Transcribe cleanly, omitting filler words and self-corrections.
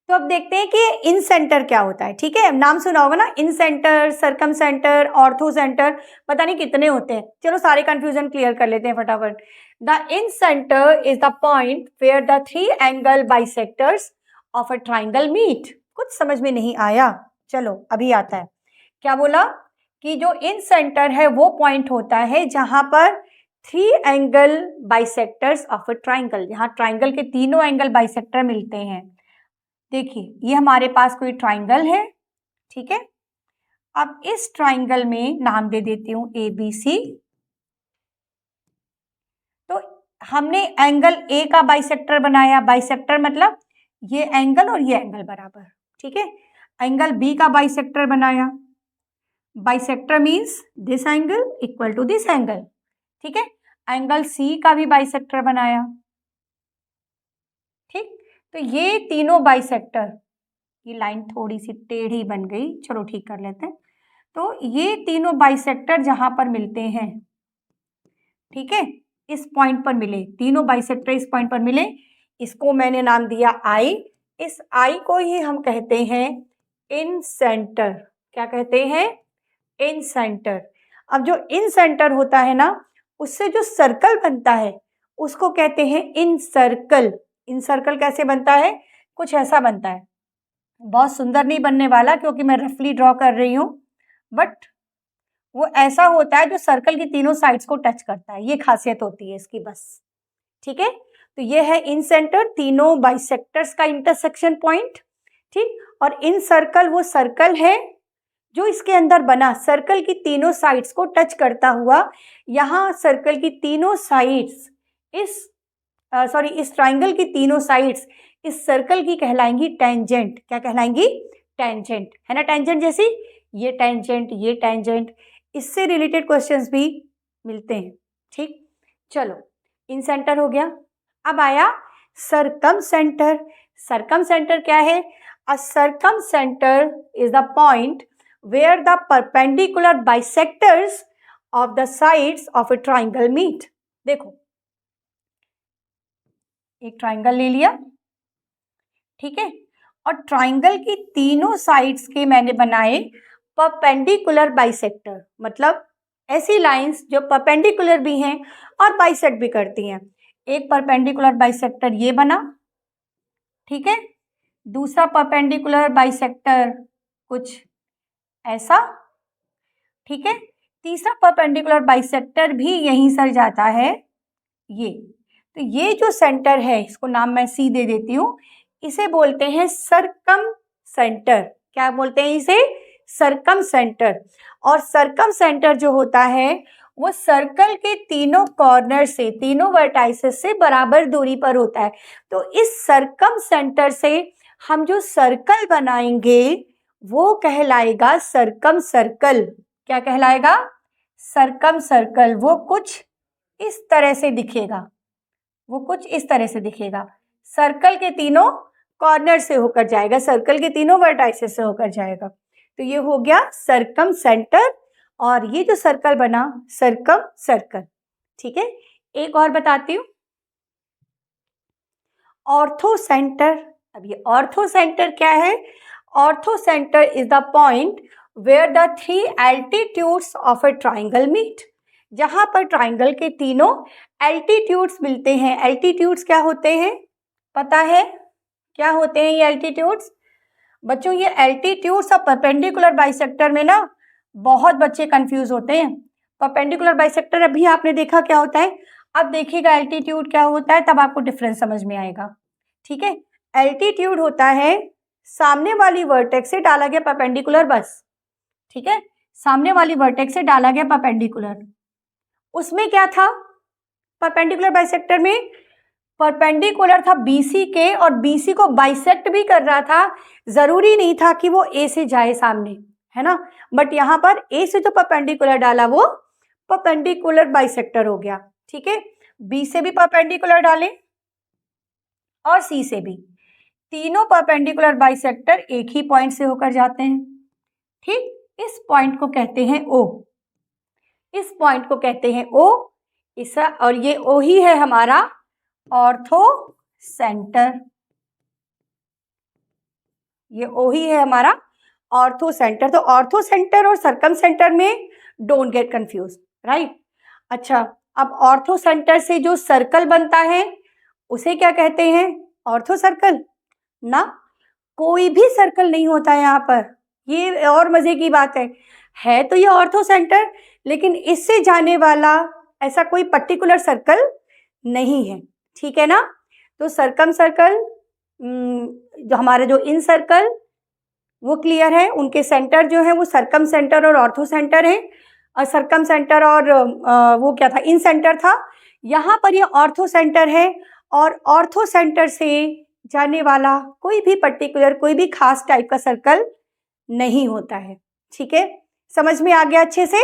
तो अब देखते हैं कि इन सेंटर क्या होता है। ठीक है, नाम सुना होगा ना, इन सेंटर, सरकम सेंटर, ऑर्थो सेंटर, पता नहीं कितने होते हैं। चलो सारे कंफ्यूजन क्लियर कर लेते हैं फटाफट। The incentre is the point where the 3 angle bisectors of a triangle meet. कुछ समझ में नहीं आया, चलो अभी आता है। क्या बोला कि जो इन सेंटर है वो पॉइंट होता है जहां पर 3 angle bisectors of a triangle, जहां ट्राइंगल के तीनों एंगल बाइसेक्टर मिलते हैं। देखिए ये हमारे पास कोई ट्राइंगल है, ठीक है। अब इस ट्राइंगल में नाम दे देती हूं ABC। तो हमने एंगल A का बाइसेक्टर बनाया, बाइसेक्टर मतलब ये एंगल और ये एंगल बराबर, ठीक है। एंगल B का बाइसेक्टर बनाया, bisector means this angle equal to this angle, ठीक है। एंगल C का भी बाइसेक्टर बनाया, ठीक। तो ये तीनों बाइसेक्टर, ये लाइन थोड़ी सी टेढ़ी बन गई, चलो ठीक कर लेते हैं। तो ये तीनों बाइसेक्टर जहां पर मिलते हैं, ठीक है, इस पॉइंट पर मिले, तीनों बाइसेक्टर इस पॉइंट पर मिले, इसको मैंने नाम दिया I। इस I को ही हम कहते हैं इन सेंटर। क्या कहते हैं? इन सेंटर। अब जो इन सेंटर होता है ना, उससे जो सर्कल बनता है उसको कहते हैं इन सर्कल। इन सर्कल कैसे बनता है? कुछ ऐसा बनता है, बहुत सुंदर नहीं बनने वाला क्योंकि मैं रफली ड्रॉ कर रही हूं, बट वो ऐसा होता है जो सर्कल की तीनों साइड्स को टच करता है, ये खासियत होती है इसकी बस, ठीक है। तो ये है इन सेंटर, तीनों बाइसेक्टर्स का इंटरसेक्शन पॉइंट, ठीक। और इन सर्कल वो सर्कल है जो इसके अंदर बना, सर्कल की तीनों साइड्स को टच करता हुआ, यहाँ सर्कल की तीनों साइड्स इस ट्राइंगल की तीनों साइड्स इस सर्कल की कहलाएंगी टेंजेंट। क्या कहलाएंगी? टेंजेंट, है ना। टेंजेंट जैसी ये टेंजेंट, ये टेंजेंट, इससे रिलेटेड क्वेश्चंस भी मिलते हैं, ठीक। चलो इन सेंटर हो गया। अब आया सरकम सेंटर। सरकम सेंटर क्या है? A circumcentre is the point where the perpendicular bisectors of the sides of a triangle meet. देखो एक ट्राइंगल ले लिया, ठीक है, और ट्राइंगल की तीनों साइड्स के मैंने बनाए परपेंडिकुलर बाइसेक्टर, मतलब ऐसी लाइंस जो परपेंडिकुलर भी हैं और बाइसेक्ट भी करती हैं। एक परपेंडिकुलर बाइसेक्टर ये बना, ठीक है, दूसरा परपेंडिकुलर बाइसेक्टर कुछ ऐसा, ठीक है, तीसरा परपेंडिकुलर बाइसेक्टर भी यहीं से जाता है ये। तो ये जो सेंटर है, इसको नाम मैं C दे देती हूँ, इसे बोलते हैं सरकम सेंटर। क्या बोलते हैं इसे? सरकम सेंटर। और सरकम सेंटर जो होता है वो सर्कल के तीनों कॉर्नर से, तीनों वर्टाइसेस से बराबर दूरी पर होता है। तो इस सरकम सेंटर से हम जो सर्कल बनाएंगे वो कहलाएगा सरकम सर्कल। क्या कहलाएगा? सरकम सर्कल। वो कुछ इस तरह से दिखेगा, वो कुछ इस तरह से दिखेगा, सर्कल के तीनों कॉर्नर से होकर जाएगा, सर्कल के तीनों वर्टाइसेस से होकर जाएगा। तो ये हो गया सरकम सेंटर, और ये जो सर्कल बना सरकम सर्कल, ठीक है। एक और बताती हूँ, ऑर्थो सेंटर। अब ये ऑर्थो सेंटर क्या है? Orthocentre is the point where the 3 altitudes of a triangle meet. जहां पर ट्राइंगल के तीनों एल्टीट्यूड्स मिलते हैं। एल्टीट्यूड्स क्या होते हैं? पता है क्या होते हैं ये एल्टीट्यूड्स? बच्चों ये एल्टीट्यूड्स और परपेंडिकुलर बाइसेक्टर में ना बहुत बच्चे कंफ्यूज होते हैं। परपेंडिकुलर बाइसेक्टर अभी आपने देखा क्या होता है, अब देखिएगा एल्टीट्यूड क्या होता है, तब आपको डिफरेंस समझ में आएगा, ठीक है। एल्टीट्यूड होता है सामने वाली वर्टेक्स से डाला गया परपेंडिकुलर, बस, ठीक है, सामने वाली वर्टेक्स से डाला गया परपेंडिकुलर। उसमें क्या था? परपेंडिकुलर बाइसेक्टर में परपेंडिकुलर था BC के, और BC को बाइसेक्ट भी कर रहा था। जरूरी नहीं था कि वो A से जाए सामने, है ना, बट यहां पर A से जो परपेंडिकुलर डाला वो परपेंडिकुलर बाइसेक्टर हो गया, ठीक है। B से भी परपेंडिकुलर डाले और C से भी, तीनों परपेंडिकुलर बाइसेक्टर एक ही पॉइंट से होकर जाते हैं, ठीक। इस पॉइंट को कहते हैं O, इस पॉइंट को कहते हैं O। इस और ये O ही है हमारा ऑर्थो सेंटर, ये O ही है हमारा ऑर्थो सेंटर। तो ऑर्थो सेंटर और सरकम सेंटर में डोंट गेट कंफ्यूज, राइट। अच्छा, अब ऑर्थो सेंटर से जो सर्कल बनता है उसे क्या कहते हैं? ऑर्थो सर्कल ना। कोई भी सर्कल नहीं होता है यहाँ पर, ये और मजे की बात है तो ये ऑर्थो सेंटर, लेकिन इससे जाने वाला ऐसा कोई पर्टिकुलर सर्कल नहीं है, ठीक है ना। तो सरकम सर्कल, जो हमारे जो इन सर्कल वो क्लियर है, उनके सेंटर जो है वो सरकम सेंटर और ऑर्थो सेंटर है। और सरकम सेंटर और वो क्या था, इन सेंटर था। यहाँ पर ये ऑर्थो सेंटर है और ऑर्थो सेंटर से जाने वाला कोई भी पर्टिकुलर, कोई भी खास टाइप का सर्कल नहीं होता है, ठीक है। समझ में आ गया अच्छे से?